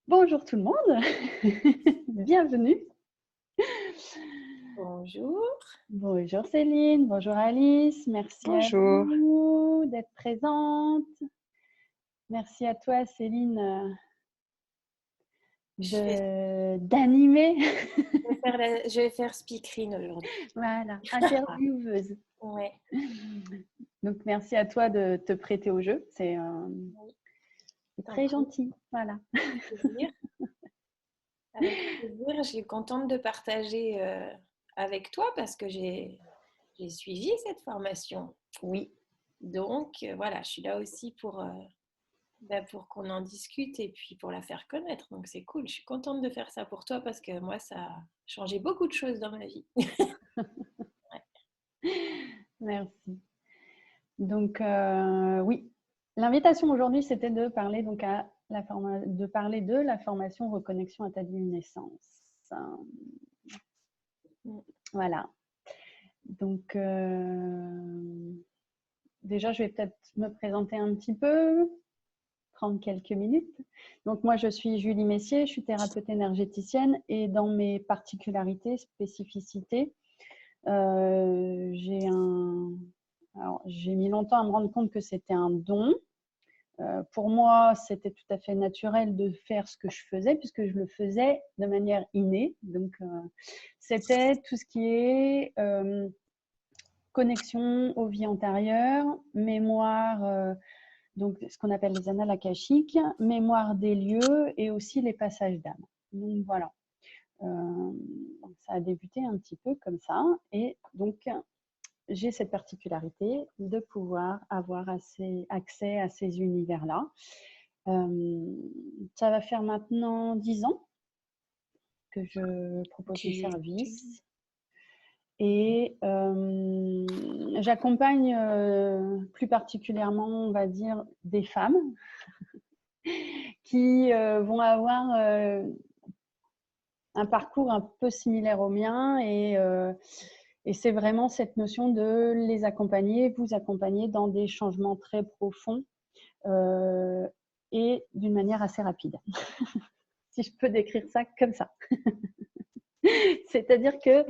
Bonjour tout le monde, bienvenue. Bonjour. Bonjour Céline, bonjour Alice, merci à Bonjour. vous d'être présente. Merci à toi Céline Je vais, d'animer. je vais faire speakerine aujourd'hui. Voilà, intervieweuse. Ouais. Donc merci à toi de te prêter au jeu, c'est Oui, t'en très prie, gentil. Voilà. avec plaisir. Avec plaisir. Je suis contente de partager avec toi parce que j'ai suivi cette formation. Oui, Donc, voilà, je suis là aussi pour qu'on en discute et puis pour la faire connaître. Donc, c'est cool. Je suis contente de faire ça pour toi parce que moi, ça a changé beaucoup de choses dans ma vie. merci. Donc oui, l'invitation aujourd'hui c'était de parler donc de parler de la formation reconnexion à ta naissance. Mm. Voilà. Donc déjà je vais peut-être me présenter un petit peu, prendre quelques minutes. Donc moi je suis Julie Messier, je suis thérapeute énergéticienne et dans mes particularités, spécificités, j'ai mis longtemps à me rendre compte que c'était un don. Pour moi, c'était tout à fait naturel de faire ce que je faisais, puisque je le faisais de manière innée. Donc, c'était tout ce qui est connexion aux vies antérieures, mémoire, donc ce qu'on appelle les annales akashiques, mémoire des lieux et aussi les passages d'âme. Donc voilà. Ça a débuté un petit peu comme ça. Et donc, j'ai cette particularité de pouvoir avoir accès à ces univers-là. Ça va faire maintenant 10 ans que je propose mes Tu, tu- services et j'accompagne plus particulièrement, on va dire, des femmes qui vont avoir un parcours un peu similaire au mien et c'est vraiment cette notion de les accompagner, vous accompagner dans des changements très profonds euh, et d'une manière assez rapide. Si je peux décrire ça comme ça. C'est-à-dire que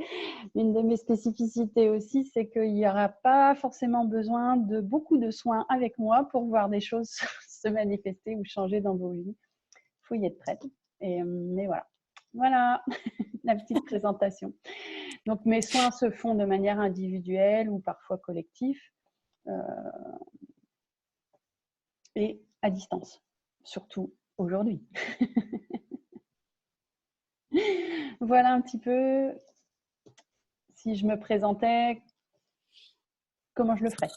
une de mes spécificités aussi, c'est qu'il n'y aura pas forcément besoin de beaucoup de soins avec moi pour voir des choses se manifester ou changer dans vos vies. Il faut y être prête. Mais voilà. Voilà la petite présentation. Donc mes soins se font de manière individuelle ou parfois collective euh, et à distance, surtout aujourd'hui. Voilà un petit peu si je me présentais, comment je le ferais.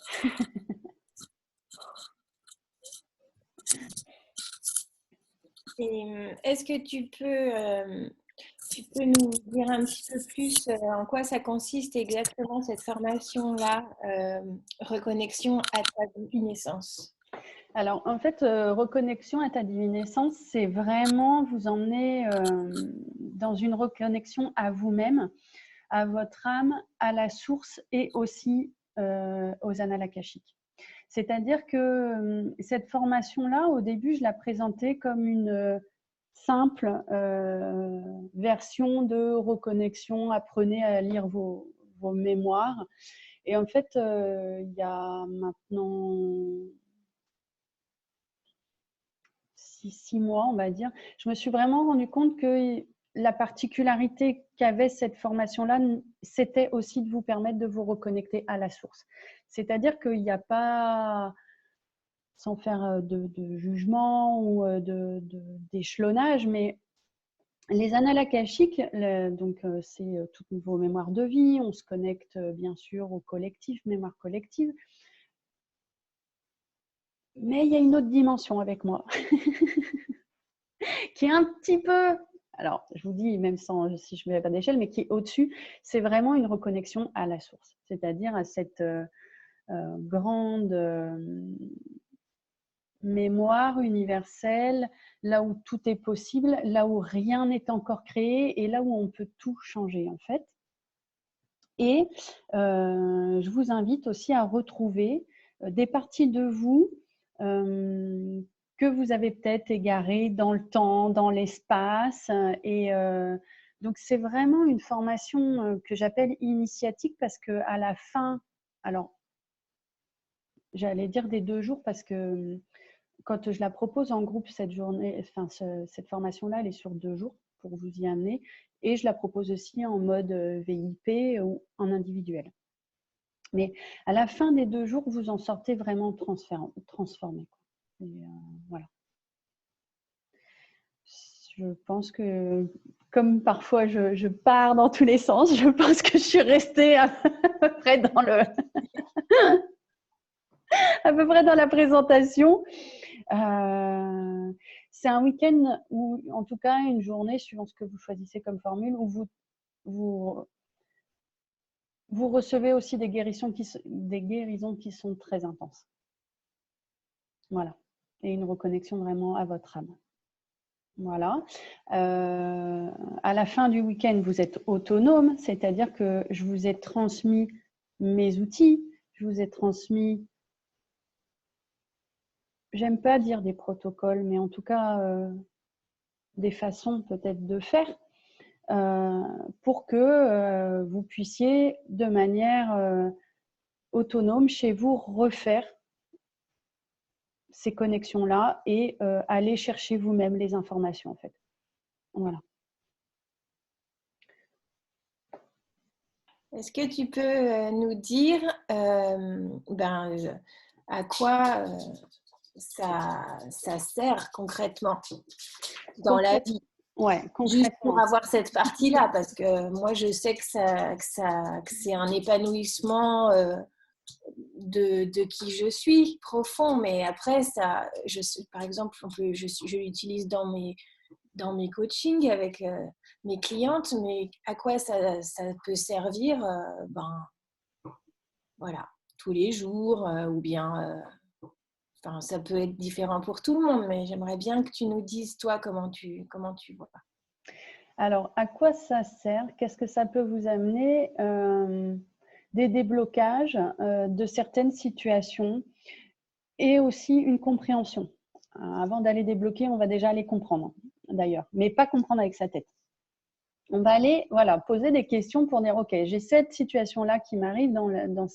Et, est-ce que tu peux nous dire un petit peu plus en quoi ça consiste exactement cette formation-là, reconnexion à ta divine naissance? Alors, en fait, reconnexion à ta divine essence, c'est vraiment vous emmener dans une reconnexion à vous-même, à votre âme, à la source et aussi aux annales akashiques. C'est-à-dire que cette formation-là, au début, je la présentais comme une simple version de reconnexion. Apprenez à lire vos mémoires. Et en fait, il y a maintenant 6 mois, on va dire, je me suis vraiment rendu compte que la particularité qu'avait cette formation-là, c'était aussi de vous permettre de vous reconnecter à la source. C'est-à-dire qu'il n'y a pas, sans faire de jugement ou d'échelonnage, mais les annales akashiques, donc c'est toutes vos mémoires de vie, on se connecte bien sûr au collectif, mémoire collective, mais il y a une autre dimension avec moi qui est un petit peu, alors je vous dis, même si je ne mets pas d'échelle, mais qui est au-dessus, c'est vraiment une reconnexion à la source, c'est-à-dire à cette grande mémoire universelle, là où tout est possible, là où rien n'est encore créé et là où on peut tout changer en fait. Et je vous invite aussi à retrouver des parties de vous que vous avez peut-être égarées dans le temps, dans l'espace. Et donc, c'est vraiment une formation que j'appelle initiatique parce qu'à la fin, alors, j'allais dire des 2 jours parce que quand je la propose en groupe, cette journée, enfin, cette formation-là, elle est sur 2 jours pour vous y amener. Et je la propose aussi en mode VIP ou en individuel. Mais à la fin des 2 jours, vous en sortez vraiment transformé. Et voilà. Je pense que, comme parfois je pars dans tous les sens, je pense que je suis restée à peu près dans à peu près dans la présentation. C'est un week-end ou en tout cas une journée, suivant ce que vous choisissez comme formule, où vous recevez aussi des guérisons qui sont très intenses. Voilà. Et une reconnexion vraiment à votre âme. Voilà. À la fin du week-end, vous êtes autonome, c'est-à-dire que je vous ai transmis mes outils, je vous ai transmis, j'aime pas dire des protocoles, mais en tout cas des façons peut-être de faire pour que vous puissiez de manière autonome chez vous refaire ces connexions-là et aller chercher vous-même les informations en fait. Voilà. Est-ce que tu peux nous dire à quoi ça sert concrètement dans la vie? Ouais, Juste pour concrètement. avoir cette partie-là, parce que moi je sais que c'est un épanouissement de qui je suis profond, mais après ça, par exemple, je l'utilise dans mes coachings avec mes clientes, mais à quoi ça peut servir voilà, tous les jours ou bien enfin, ça peut être différent pour tout le monde, mais j'aimerais bien que tu nous dises toi comment tu vois. Alors, à quoi ça sert? Qu'est-ce que ça peut vous amener? Des déblocages de certaines situations et aussi une compréhension. Avant d'aller débloquer, on va déjà aller comprendre, d'ailleurs, mais pas comprendre avec sa tête. On va aller poser des questions pour dire, OK, j'ai cette situation-là qui m'arrive dans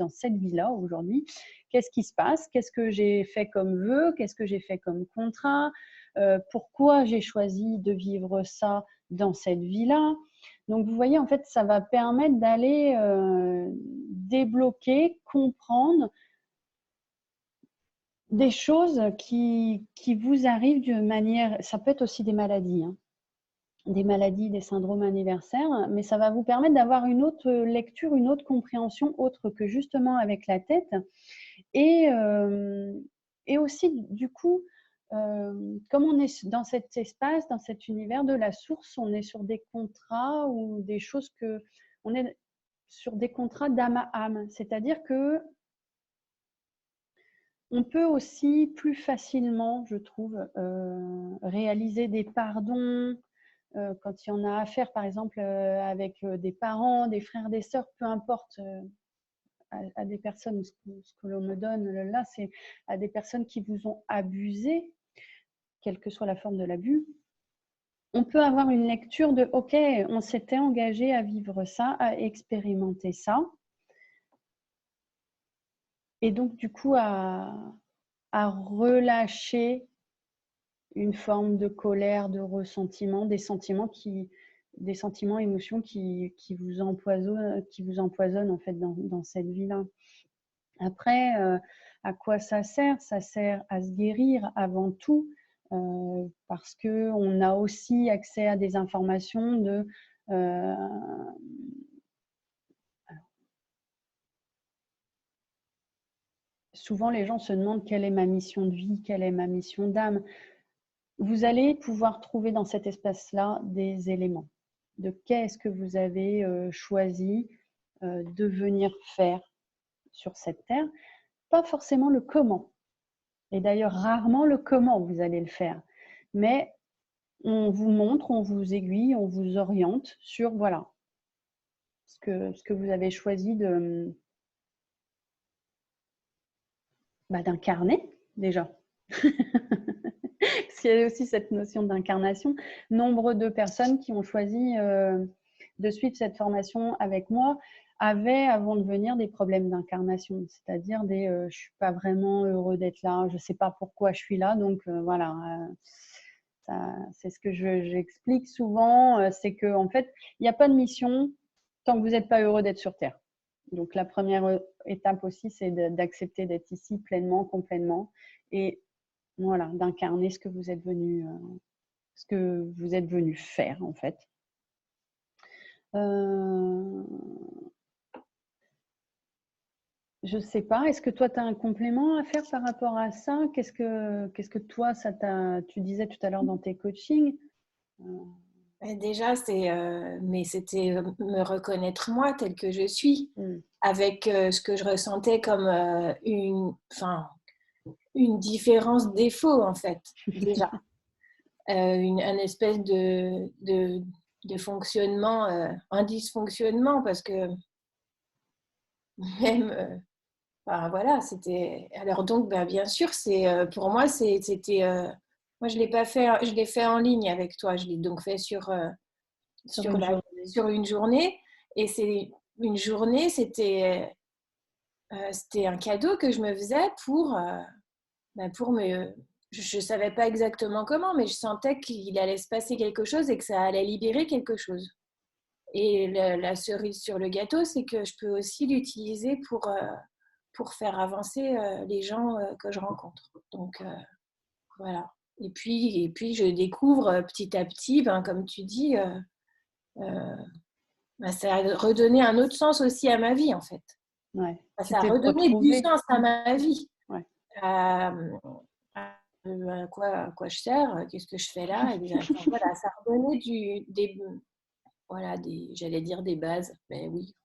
cette vie-là aujourd'hui. Qu'est-ce qui se passe? Qu'est-ce que j'ai fait comme vœu? Qu'est-ce que j'ai fait comme contrat? Pourquoi j'ai choisi de vivre ça dans cette vie-là? Donc, vous voyez, en fait, ça va permettre d'aller débloquer, comprendre des choses qui vous arrivent de manière… Ça peut être aussi des maladies, hein. Des maladies, des syndromes anniversaires, mais ça va vous permettre d'avoir une autre lecture, une autre compréhension autre que justement avec la tête. Et aussi, du coup, comme on est dans cet espace, dans cet univers de la source, on est sur des contrats ou des choses on est sur des contrats d'âme à âme. C'est-à-dire que on peut aussi plus facilement, je trouve, réaliser des pardons, quand il y en a à faire, par exemple, avec des parents, des frères, des sœurs, peu importe, à des personnes, ce que l'on me donne là, c'est à des personnes qui vous ont abusé, quelle que soit la forme de l'abus. On peut avoir une lecture de, OK, on s'était engagé à vivre ça, à expérimenter ça. Et donc, du coup, à relâcher une forme de colère, de ressentiment, des sentiments, émotions qui vous empoisonnent en fait dans cette vie-là. Après, à quoi ça sert? Ça sert à se guérir avant tout, parce qu'on a aussi accès à des informations de… souvent, les gens se demandent quelle est ma mission de vie, quelle est ma mission d'âme. Vous allez pouvoir trouver dans cet espace-là des éléments de qu'est-ce que vous avez choisi de venir faire sur cette terre. Pas forcément le comment. Et d'ailleurs, rarement le comment vous allez le faire. Mais on vous montre, on vous aiguille, on vous oriente sur voilà ce que vous avez choisi d'incarner déjà. Parce qu'il y a aussi cette notion d'incarnation. Nombre de personnes qui ont choisi de suivre cette formation avec moi avaient, avant de venir, des problèmes d'incarnation, c'est-à-dire des je ne suis pas vraiment heureux d'être là, je ne sais pas pourquoi je suis là, donc voilà. C'est ce que j'explique souvent, c'est qu'en fait, il n'y a pas de mission tant que vous n'êtes pas heureux d'être sur Terre. Donc la première étape aussi, c'est d'accepter d'être ici pleinement, complètement, et voilà, d'incarner ce que vous êtes venu faire en fait. Je sais pas, est-ce que toi tu as un complément à faire par rapport à ça? Qu'est-ce que toi tu disais tout à l'heure dans tes coachings? Déjà, mais c'était me reconnaître moi telle que je suis, avec ce que je ressentais comme une différence défaut en fait, déjà. Un espèce de fonctionnement, un dysfonctionnement, parce que même, voilà, c'était. Alors donc, bien sûr, pour moi, c'était. Moi, je l'ai pas fait, je l'ai fait en ligne avec toi. Je l'ai donc fait sur une journée. Et c'est une journée, c'était un cadeau que je me faisais pour me. Je ne savais pas exactement comment, mais je sentais qu'il allait se passer quelque chose et que ça allait libérer quelque chose. Et la cerise sur le gâteau, c'est que je peux aussi l'utiliser pour faire avancer les gens que je rencontre. Donc, voilà. Et puis, je découvre petit à petit, comme tu dis, ça a redonné un autre sens aussi à ma vie, en fait. Ouais. Ça a redonné du sens à ma vie. Ouais. À quoi je sers, qu'est-ce que je fais là, voilà, ça a redonné j'allais dire des bases, mais oui,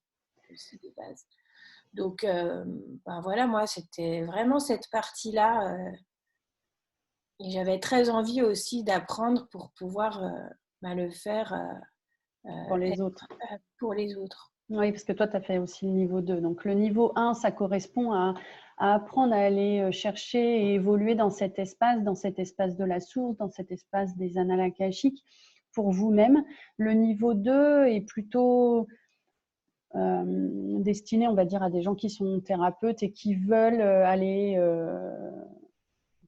aussi des bases. Donc, voilà, moi, c'était vraiment cette partie-là. Et j'avais très envie aussi d'apprendre pour pouvoir le faire pour les autres. Pour les autres. Oui, parce que toi, tu as fait aussi le niveau 2. Donc, le niveau 1, ça correspond à apprendre à aller chercher et évoluer dans cet espace de la source, dans cet espace des annales akashiques pour vous-même. Le niveau 2 est plutôt destiné, on va dire, à des gens qui sont thérapeutes et qui veulent aller,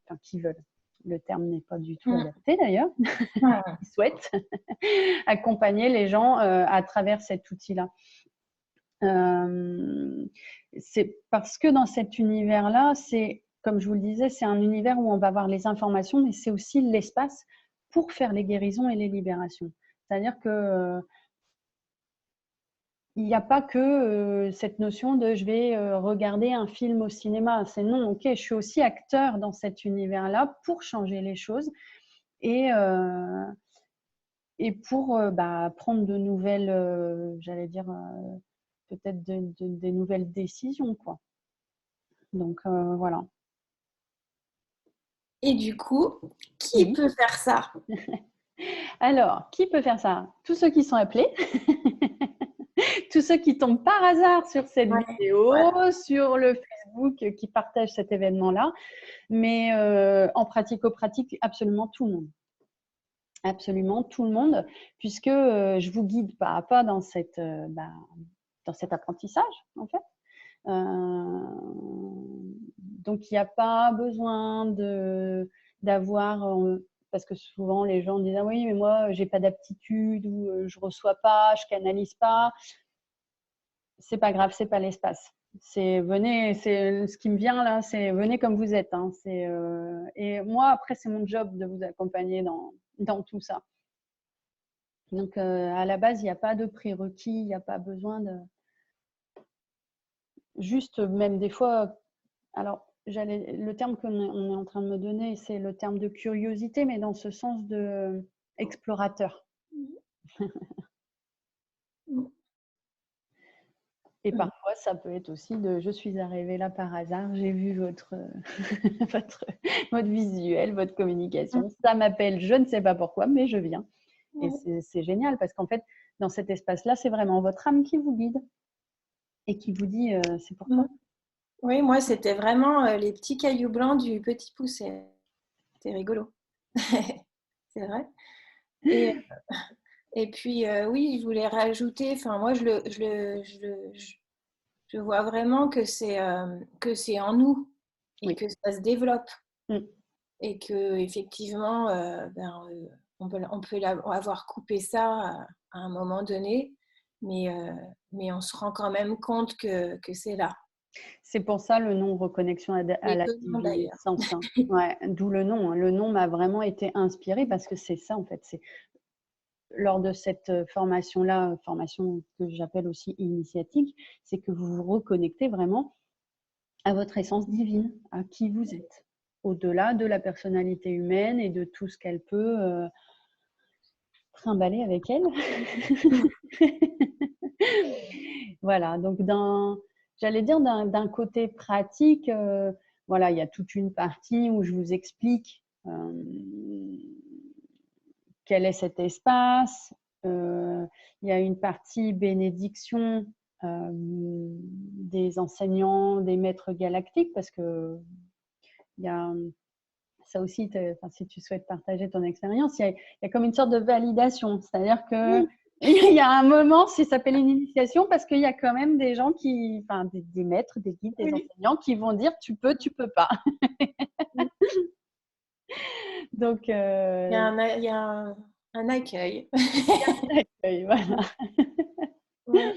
enfin, qui veulent. Le terme n'est pas du tout adapté d'ailleurs. Qui souhaitent accompagner les gens à travers cet outil-là. C'est parce que dans cet univers-là, c'est, comme je vous le disais, c'est un univers où on va avoir les informations, mais c'est aussi l'espace pour faire les guérisons et les libérations. C'est-à-dire que il n'y a pas que cette notion de je vais regarder un film au cinéma. C'est non, ok, je suis aussi acteur dans cet univers-là pour changer les choses et pour prendre de nouvelles, j'allais dire, peut-être des nouvelles décisions, quoi. Donc, voilà. Et du coup, qui peut faire ça? Alors, qui peut faire ça? Tous ceux qui sont appelés. Tous ceux qui tombent par hasard sur cette vidéo, sur le Facebook qui partagent cet événement-là. Mais en pratico-pratique, absolument tout le monde. Absolument tout le monde, puisque je vous guide pas à pas dans cet apprentissage, en fait. Donc, il n'y a pas besoin d'avoir... parce que souvent, les gens disent « Ah oui, mais moi, j'ai pas d'aptitude ou je reçois pas, je canalise pas. » C'est pas grave, c'est pas l'espace. Venez, c'est ce qui me vient là, c'est venez comme vous êtes. Hein, et moi, après, c'est mon job de vous accompagner dans tout ça. Donc, à la base, il n'y a pas de prérequis, il n'y a pas besoin de... Juste, même des fois... Alors, le terme qu'on est en train de me donner, c'est le terme de curiosité, mais dans ce sens de explorateur. Et parfois, ça peut être aussi je suis arrivée là par hasard, j'ai vu votre visuel, votre communication. Ça m'appelle, je ne sais pas pourquoi, mais je viens. Et c'est génial parce qu'en fait, dans cet espace-là, c'est vraiment votre âme qui vous guide et qui vous dit c'est pourquoi. Oui, moi, c'était vraiment les petits cailloux blancs du Petit Poucet. C'est rigolo. C'est vrai. Et, et puis, oui, je voulais rajouter, enfin, moi, je vois vraiment que c'est en nous et Oui. que ça se développe. Mm. Et que effectivement, on peut avoir coupé ça à un moment donné, mais on se rend quand même compte que c'est là. C'est pour ça le nom reconnexion à la Étonnant divine d'ailleurs. essence. Hein. Ouais, d'où le nom. Hein. Le nom m'a vraiment été inspiré parce que c'est ça en fait. C'est lors de cette formation-là, formation que j'appelle aussi initiatique, c'est que vous vous reconnectez vraiment à votre essence divine, à qui vous êtes, au-delà de la personnalité humaine et de tout ce qu'elle peut trimballer avec elle. Voilà, donc j'allais dire d'un côté pratique, voilà, il y a toute une partie où je vous explique quel est cet espace. Il y a une partie bénédiction des enseignants, des maîtres galactiques, parce que il y a ça aussi, enfin, si tu souhaites partager ton expérience, il y a comme une sorte de validation. C'est-à-dire que il y a un moment, ça s'appelle une initiation, parce qu'il y a quand même des gens qui, enfin, des maîtres, des guides, des enseignants qui vont dire tu peux pas. Donc, Il y a un accueil. voilà. Ouais.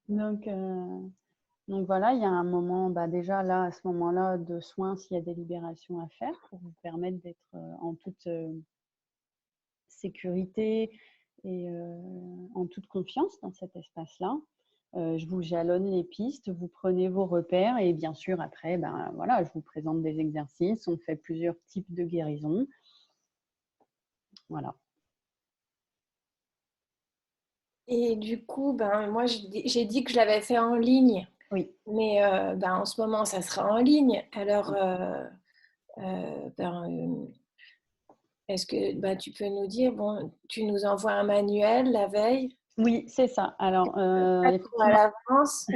Donc, donc voilà, il y a un moment, bah déjà là, à ce moment-là, de soins, s'il y a des libérations à faire pour vous permettre d'être en toute sécurité et en toute confiance dans cet espace-là. Je vous jalonne les pistes, vous prenez vos repères et bien sûr après, ben voilà, je vous présente des exercices. On fait plusieurs types de guérison. Voilà. Et du coup, ben, moi, j'ai dit que je l'avais fait en ligne, Oui. mais ben, en ce moment, ça sera en ligne. Alors, est-ce que ben, tu peux nous dire, bon, tu nous envoies un manuel la veille? Oui, c'est ça. Alors, Pas trop à effectivement, l'avance.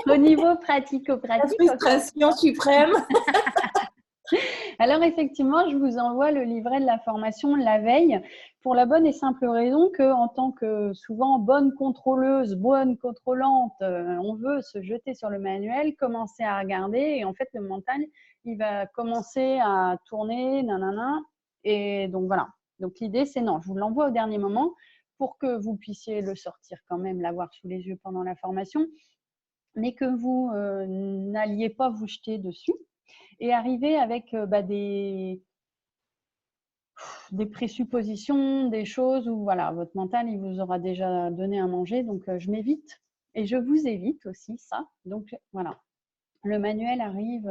au niveau La pratico-pratique, frustration suprême. alors effectivement, je vous envoie le livret de la formation la veille pour la bonne et simple raison que, en tant que souvent bonne contrôleuse, bonne contrôlante, on veut se jeter sur le manuel, commencer à regarder et en fait le mental, il va commencer à tourner, nanana. Et donc voilà. Donc l'idée c'est non, je vous l'envoie au dernier moment pour que vous puissiez le sortir quand même, l'avoir sous les yeux pendant la formation, mais que vous n'alliez pas vous jeter dessus et arriver avec des présuppositions, des choses où voilà, votre mental, il vous aura déjà donné à manger. Donc, je m'évite et je vous évite aussi ça. Donc, voilà. Le manuel arrive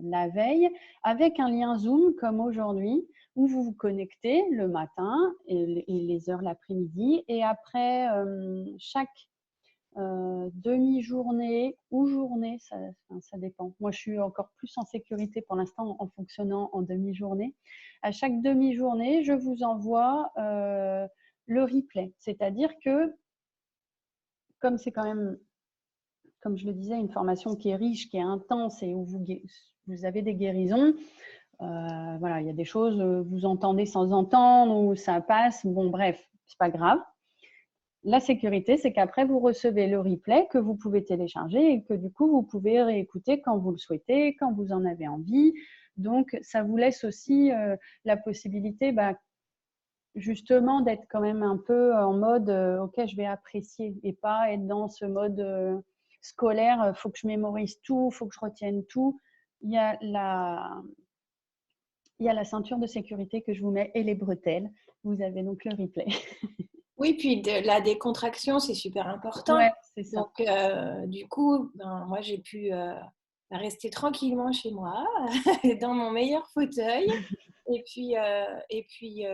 la veille avec un lien Zoom comme aujourd'hui où vous vous connectez le matin et les heures l'après-midi. Et après chaque demi-journée ou journée, ça dépend. Moi, je suis encore plus en sécurité pour l'instant en fonctionnant en demi-journée. À chaque demi-journée, je vous envoie le replay. C'est-à-dire que, comme c'est quand même, comme je le disais, une formation qui est riche, qui est intense et où vous avez des guérisons, voilà, il y a des choses, vous entendez sans entendre ou ça passe. Bon, bref, c'est pas grave. La sécurité, c'est qu'après, vous recevez le replay que vous pouvez télécharger et que du coup, vous pouvez réécouter quand vous le souhaitez, quand vous en avez envie. Donc, ça vous laisse aussi la possibilité justement d'être quand même un peu en mode OK, je vais apprécier et pas être dans ce mode scolaire, il faut que je mémorise tout, il faut que je retienne tout. Il y a la ceinture de sécurité que je vous mets et les bretelles. Vous avez donc le replay. Oui, puis la décontraction, c'est super important. Ouais, c'est ça. Donc, du coup, ben, moi, j'ai pu rester tranquillement chez moi, dans mon meilleur fauteuil. Et puis,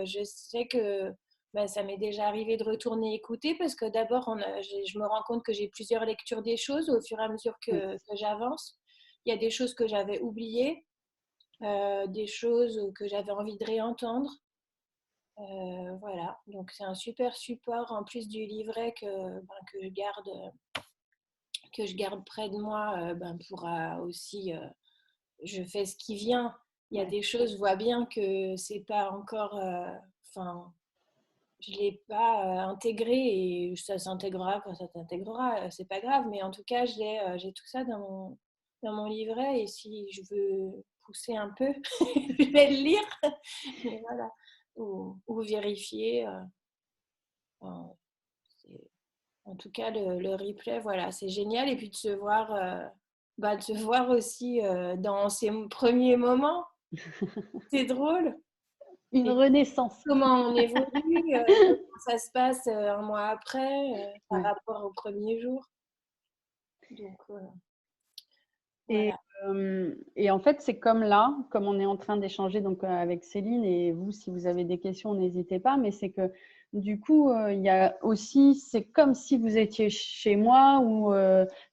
je sais que ben, ça m'est déjà arrivé de retourner écouter parce que d'abord, je me rends compte que j'ai plusieurs lectures des choses au fur et à mesure Oui. que j'avance. Il y a des choses que j'avais oubliées, des choses que j'avais envie de réentendre. Voilà, donc c'est un super support en plus du livret que je garde près de moi ben, pour aussi, je fais ce qui vient, il y a des choses, je vois bien que c'est pas encore, enfin, je l'ai pas intégré et ça s'intégrera quand ça s'intégrera, c'est pas grave, mais en tout cas, j'ai tout ça dans mon livret et si je veux pousser un peu, je vais le lire. Mais voilà. Ou vérifier. Enfin, en tout cas, le replay, voilà, c'est génial. Et puis de se voir aussi dans ces premiers moments, c'est drôle. Une Et renaissance. comment on évolue, comment ça se passe un mois après par Ouais. rapport au premier jour. Donc, Et, voilà. et en fait, c'est comme là, comme on est en train d'échanger donc avec Céline, et vous, si vous avez des questions, n'hésitez pas, mais c'est que du coup, il y a aussi, c'est comme si vous étiez chez moi ou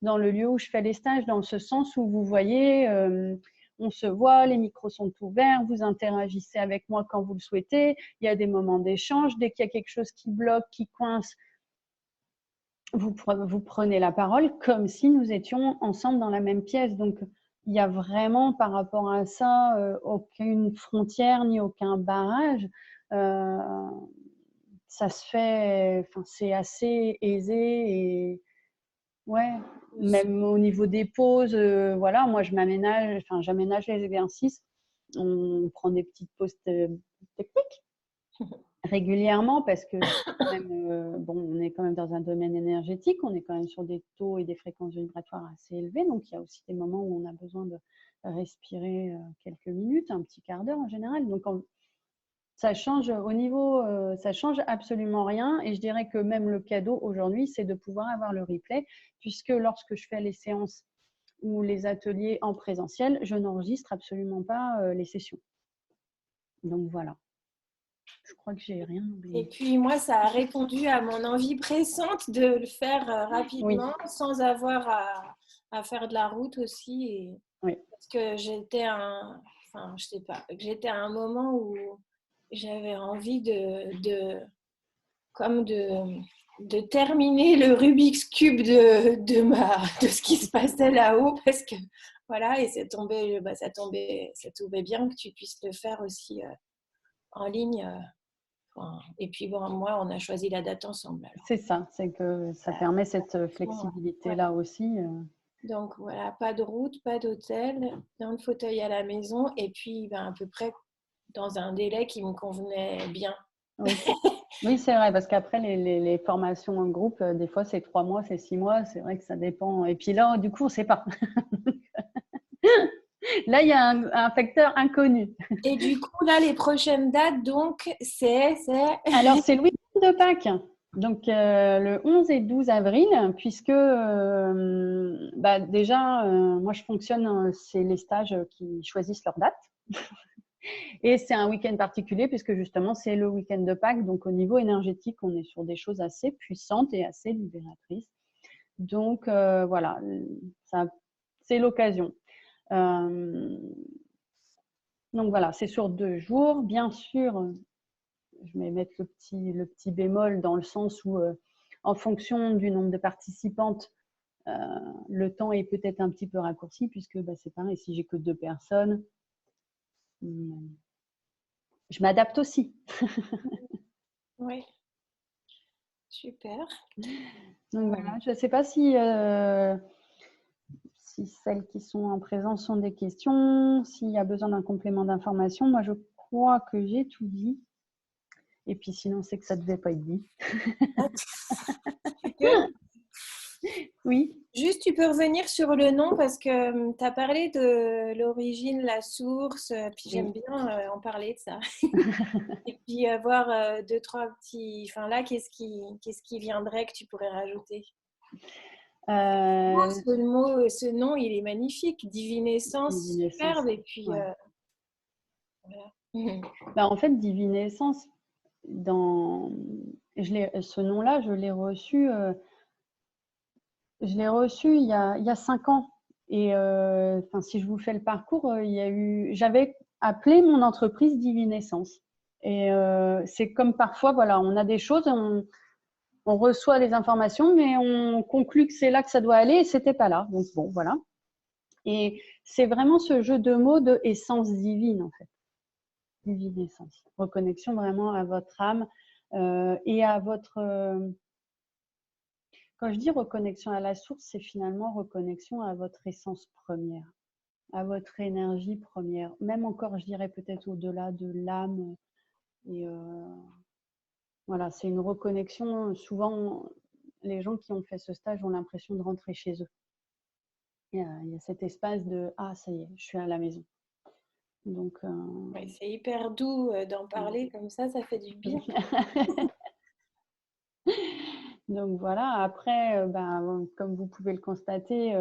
dans le lieu où je fais les stages, dans ce sens où vous voyez, on se voit, les micros sont ouverts, vous interagissez avec moi quand vous le souhaitez, il y a des moments d'échange, dès qu'il y a quelque chose qui bloque, qui coince, vous prenez la parole comme si nous étions ensemble dans la même pièce. Donc, il y a vraiment par rapport à ça aucune frontière ni aucun barrage. Ça se fait, enfin, c'est assez aisé et ouais, même au niveau des pauses, voilà, moi j'aménage les exercices. On prend des petites pauses techniques régulièrement parce que quand même, bon, on est quand même dans un domaine énergétique, on est quand même sur des taux et des fréquences vibratoires assez élevés, donc il y a aussi des moments où on a besoin de respirer quelques minutes, un petit quart d'heure en général. Donc ça change au niveau, ça change absolument rien. Et je dirais que même le cadeau aujourd'hui, c'est de pouvoir avoir le replay, puisque lorsque je fais les séances ou les ateliers en présentiel, je n'enregistre absolument pas les sessions. Donc voilà. Je crois que j'ai rien oublié. Et puis moi, ça a répondu à mon envie pressante de le faire Oui, rapidement, sans avoir à faire de la route aussi. Et oui. parce que enfin, je sais pas, j'étais à un moment où j'avais envie comme de terminer le Rubik's Cube de ce qui se passait là-haut, parce que voilà, et ça tombait bien que tu puisses le faire aussi en ligne. Et puis bon, moi, on a choisi la date ensemble. Alors. C'est ça, c'est que ça permet cette Ouais. flexibilité-là aussi. Donc voilà, pas de route, pas d'hôtel, dans le fauteuil à la maison, et puis à peu près dans un délai qui me convenait bien. Oui, oui, c'est vrai, parce qu'après, les formations en groupe, des fois, c'est 3 mois, c'est 6 mois, c'est vrai que ça dépend. Et puis là, du coup, on ne sait pas. Là, il y a un facteur inconnu. Et du coup, là, les prochaines dates, donc, c'est... Alors, c'est le week-end de Pâques. Donc, le 11 et 12 avril, puisque déjà, moi, je fonctionne, c'est les stages qui choisissent leur date. Et c'est un week-end particulier puisque justement, c'est le week-end de Pâques. Donc, au niveau énergétique, on est sur des choses assez puissantes et assez libératrices. Donc, voilà, c'est l'occasion. Donc, voilà, c'est sur 2 jours. Bien sûr, je vais mettre le petit bémol dans le sens où, en fonction du nombre de participantes, le temps est peut-être un petit peu raccourci puisque c'est pareil, si j'ai que 2 personnes, je m'adapte aussi. Oui, super. Donc voilà, je ne sais pas si celles qui sont en présence ont des questions, s'il y a besoin d'un complément d'information. Moi, je crois que j'ai tout dit. Et puis sinon, c'est que ça ne devait pas être dit. Oui. Juste, tu peux revenir sur le nom parce que tu as parlé de l'origine, la source, puis j'aime bien en parler de ça. Et puis avoir 2-3 petits... Enfin là, qu'est-ce qui viendrait que tu pourrais rajouter? Ce nom, il est magnifique. Divinescence, superbe. Et puis, ouais. voilà. En fait, Divinescence, ce nom-là, je l'ai reçu il y a 5 ans. Et si je vous fais le parcours, j'avais appelé mon entreprise Divinescence. Et c'est comme parfois, voilà, on a des choses, on reçoit les informations, mais on conclut que c'est là que ça doit aller et c'était pas là. Donc bon, voilà. Et c'est vraiment ce jeu de mots de essence divine, en fait. Divine essence. Reconnexion vraiment à votre âme et à votre... quand je dis reconnexion à la source, c'est finalement reconnexion à votre essence première, à votre énergie première. Même encore, je dirais peut-être au-delà de l'âme. Et voilà, c'est une reconnexion. Souvent, les gens qui ont fait ce stage ont l'impression de rentrer chez eux. Il y a cet espace de « Ah, ça y est, je suis à la maison ». Donc, Ouais, c'est hyper doux d'en parler comme ça fait du bien. donc voilà, après, comme vous pouvez le constater,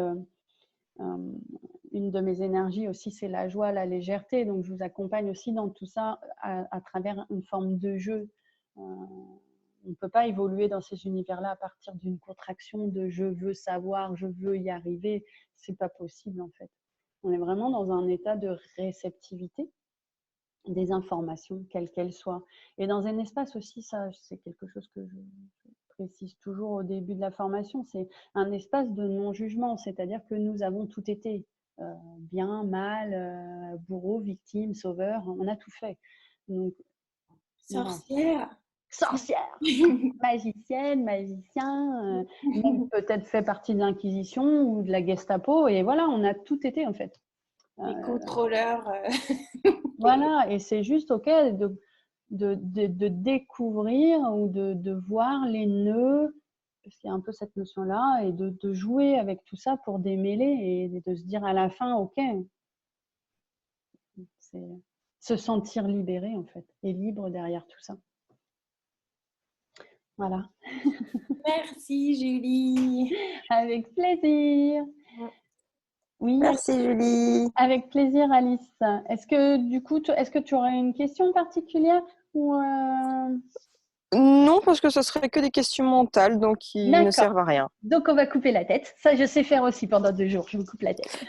une de mes énergies aussi, c'est la joie, la légèreté. Donc, je vous accompagne aussi dans tout ça à travers une forme de jeu. On ne peut pas évoluer dans ces univers-là à partir d'une contraction de je veux savoir, je veux y arriver. C'est pas possible en fait. On est vraiment dans un état de réceptivité des informations, quelles qu'elles soient. Et dans un espace aussi, ça, c'est quelque chose que je précise toujours au début de la formation, c'est un espace de non-jugement, c'est-à-dire que nous avons tout été, bien, mal, bourreau, victime, sauveur, on a tout fait. Donc, sorcière, sorcière, magicienne, magicien, même peut-être fait partie de l'Inquisition ou de la Gestapo, et voilà, on a tout été en fait. les contrôleurs. Voilà, et c'est juste OK de découvrir ou de voir les nœuds, parce qu'il y a un peu cette notion-là, et de jouer avec tout ça pour démêler et de se dire à la fin, OK, c'est se sentir libéré en fait, et libre derrière tout ça. Voilà. Merci Julie. Avec plaisir. Oui. Merci Julie. Avec plaisir Alice. Est-ce que du coup, est-ce que tu aurais une question particulière ou Non, parce que ce serait que des questions mentales, donc qui ne servent à rien. Donc on va couper la tête. Ça, je sais faire aussi pendant 2 jours. Je me coupe la tête.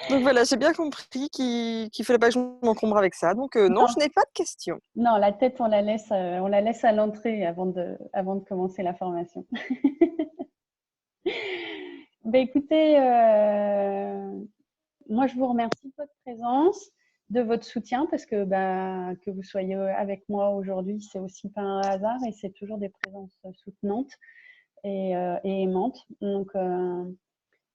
Donc voilà, j'ai bien compris qu'il fallait pas que je m'encombre avec ça. Donc non, je n'ai pas de questions. Non, la tête, on la laisse à l'entrée avant de commencer la formation. Écoutez, moi je vous remercie de votre présence, de votre soutien, parce que que vous soyez avec moi aujourd'hui, c'est aussi pas un hasard et c'est toujours des présences soutenantes et aimantes. Donc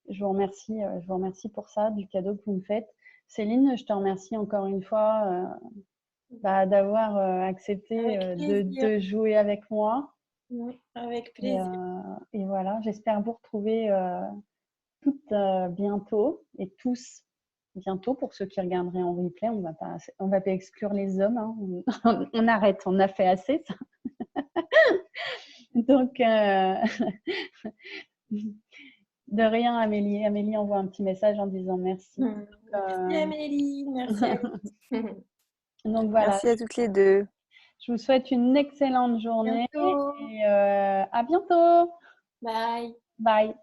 je vous remercie pour ça, du cadeau que vous me faites. Céline, je te remercie encore une fois d'avoir accepté de jouer avec moi. Oui, avec plaisir. Et voilà, j'espère vous retrouver toutes bientôt et tous bientôt. Pour ceux qui regarderaient en replay, on va pas exclure les hommes. Hein. On arrête, on a fait assez ça. Donc, de rien, Amélie. Amélie envoie un petit message en disant merci. Merci Amélie, merci à vous. Donc voilà. Merci à toutes les deux. Je vous souhaite une excellente journée bientôt. et à bientôt. Bye. Bye.